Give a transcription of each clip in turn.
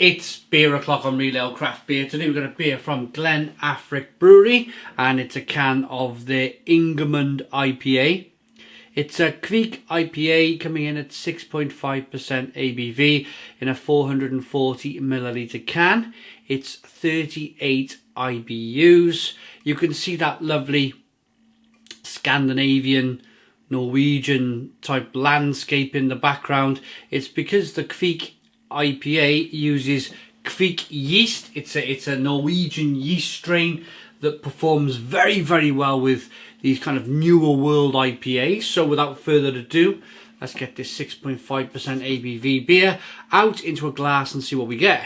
It's beer o'clock on Real Ale Craft Beer. Today we've got a beer from Glen Affric Brewery, and it's a can of the Ingimund IPA. It's a Kviek IPA coming in at 6.5% ABV in a 440ml can. It's 38 IBUs. You can see that lovely Scandinavian, Norwegian type landscape in the background. It's because the Kviek IPA uses Kviek yeast. It's a Norwegian yeast strain that performs very, very well with these kind of newer world IPAs. So without further ado, let's get this 6.5% ABV beer out into a glass and see what we get.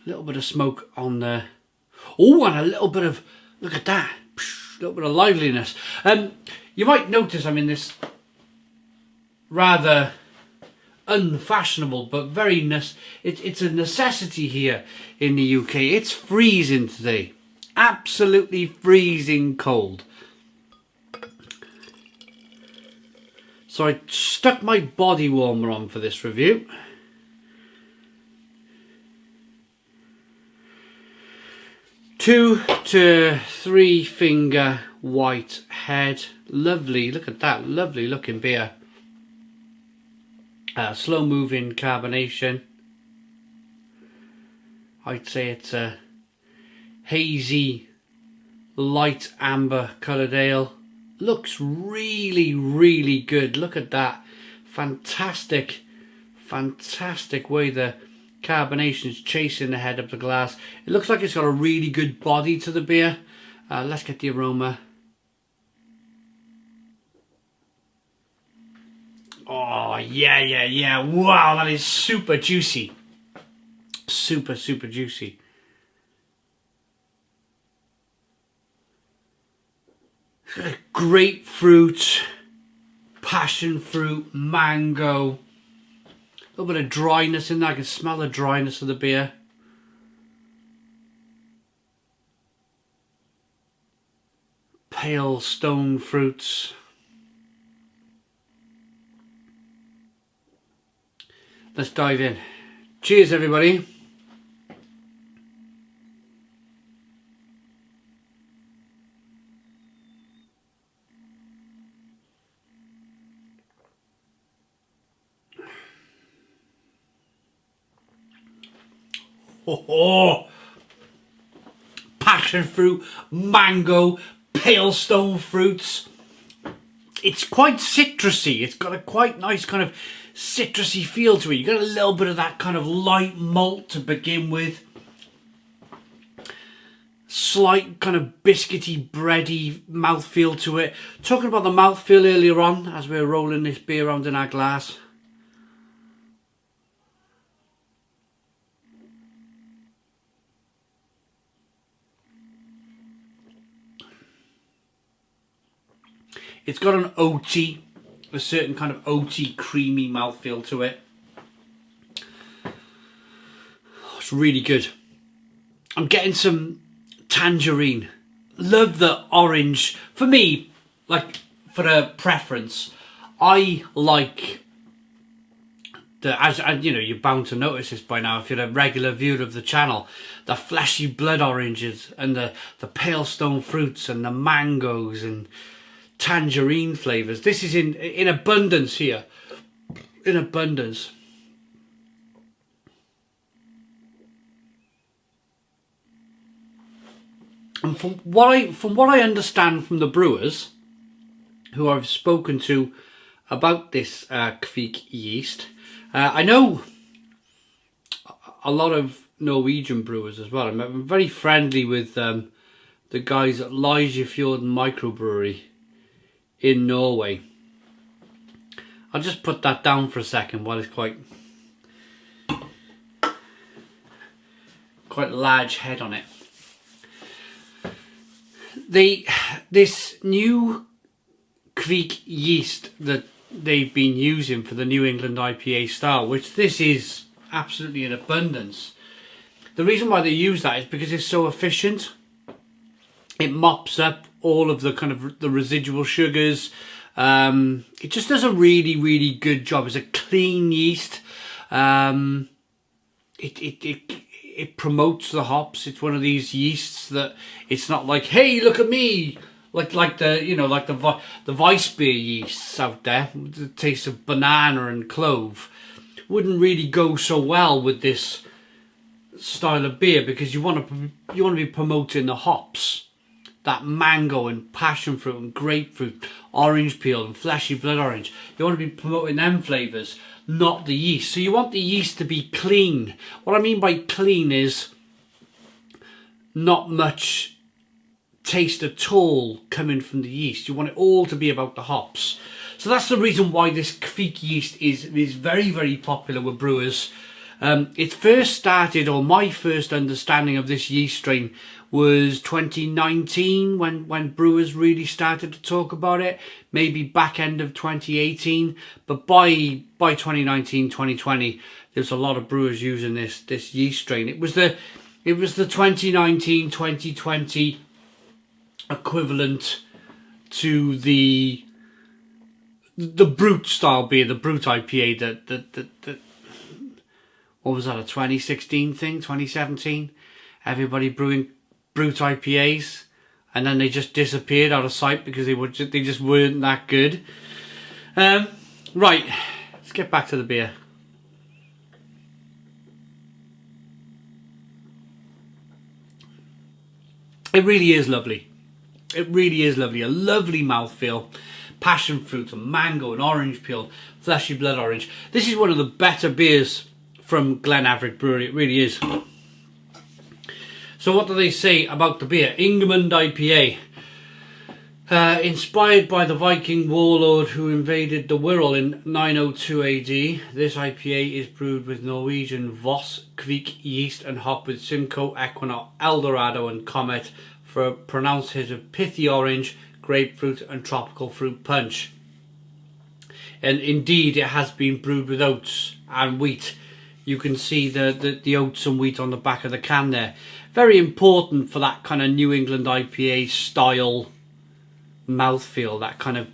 A little bit of smoke on the... Oh, and a little bit of... Look at that. A little bit of liveliness. You might notice I'm in this rather unfashionable but very it's a necessity here in the UK. It's freezing today, absolutely freezing cold, so I stuck my body warmer on for this review. Two to three finger white head, lovely. Look at that, lovely looking beer. Slow moving carbonation. I'd say it's a hazy, light amber coloured ale. Looks really, really good. Look at that. Fantastic, fantastic way the carbonation is chasing the head of the glass. It looks like it's got a really good body to the beer. Let's get the aroma. Oh, yeah. Wow, that is super juicy. Super juicy. It's got a grapefruit, passion fruit, mango. A little bit of dryness in there. I can smell the dryness of the beer. Pale stone fruits. Let's dive in. Cheers, everybody. Oh, passion fruit, mango, pale stone fruits. It's quite citrusy. It's got a quite nice kind of citrusy feel to it. You got a little bit of that kind of light malt to begin with. Slight kind of biscuity, bready mouthfeel to it. Talking about the mouthfeel earlier on as we were rolling this beer around in our glass. It's got an oaty, a certain kind of oaty, creamy mouthfeel to it. Oh, it's really good. I'm getting some tangerine. Love the orange. For me, like for a preference, I like the, as you know, you're bound to notice this by now if you're a regular viewer of the channel, the fleshy blood oranges and the pale stone fruits and the mangoes and tangerine flavours. This is in abundance here. In abundance. And from what I understand from the brewers who I've spoken to about this Kviek yeast, I know a lot of Norwegian brewers as well. I'm very friendly with the guys at Liverpool Microbrewery in Norway. I'll just put that down for a second while it's quite large head on it. This new Kviek yeast that they've been using for the New England IPA style, which this is absolutely in abundance. The reason why they use that is because it's so efficient. It mops up all of the kind of the residual sugars, It just does a really, really good job. It's a clean yeast. It promotes the hops. It's one of these yeasts that it's not like, hey, look at me, like the, you know, like the Weiss beer yeasts out there, the taste of banana and clove. Wouldn't really go so well with this style of beer, because you want to be promoting the hops, that mango and passion fruit and grapefruit, orange peel and fleshy blood orange. You want to be promoting them flavours, not the yeast. So you want the yeast to be clean. What I mean by clean is not much taste at all coming from the yeast. You want it all to be about the hops. So that's the reason why this Kviek yeast is very, very popular with brewers. It first started, or my first understanding of this yeast strain was 2019 when brewers really started to talk about it, maybe back end of 2018, but by 2019, 2020, there's a lot of brewers using this yeast strain. It was the 2019, 2020 equivalent to the Brut style beer, the Brut IPA, that what was that, a 2016 thing, 2017? Everybody brewing Brut IPAs, and then they just disappeared out of sight because they just weren't that good. Right, let's get back to the beer. It really is lovely. It really is lovely. A lovely mouthfeel. Passion fruit and mango and orange peel, fleshy blood orange. This is one of the better beers from Glen Affric Brewery. It really is. So what do they say about the beer? Ingimund IPA. Inspired by the Viking warlord who invaded the Wirral in 902 AD, this IPA is brewed with Norwegian Voss Kviek yeast and hopped with Simcoe, Equinox, Eldorado and Comet for a pronounced hit of pithy orange, grapefruit and tropical fruit punch. And indeed it has been brewed with oats and wheat. You can see the oats and wheat on the back of the can there. Very important for that kind of New England IPA style mouthfeel, that kind of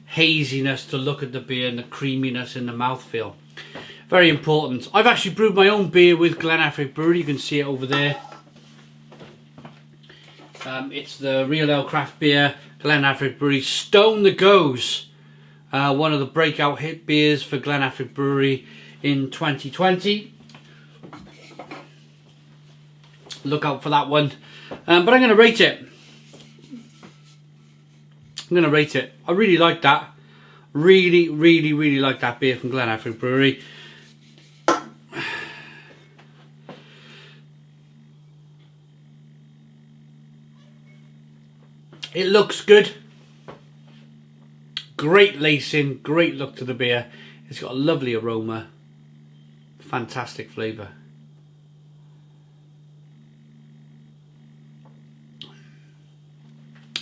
haziness to look at the beer and the creaminess in the mouthfeel. Very important. I've actually brewed my own beer with Glen Affric Brewery. You can see it over there. It's the Real Ale Craft Beer, Glen Affric Brewery Stone the Goes. One of the breakout hit beers for Glen Affric Brewery in 2020. Look out for that one. But I'm going to rate it. I really like that. Really, really, really like that beer from Glen Affric Brewery. It looks good. Great lacing, great look to the beer. It's got a lovely aroma. Fantastic flavour.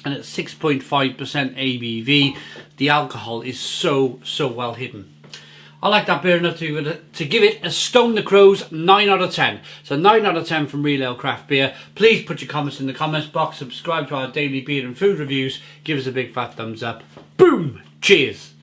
And at 6.5% ABV, the alcohol is so well hidden. I like that beer enough to give it a Stone the Crows 9 out of 10. So 9 out of 10 from Real Ale Craft Beer. Please put your comments in the comments box. Subscribe to our daily beer and food reviews. Give us a big fat thumbs up. Boom! Cheers!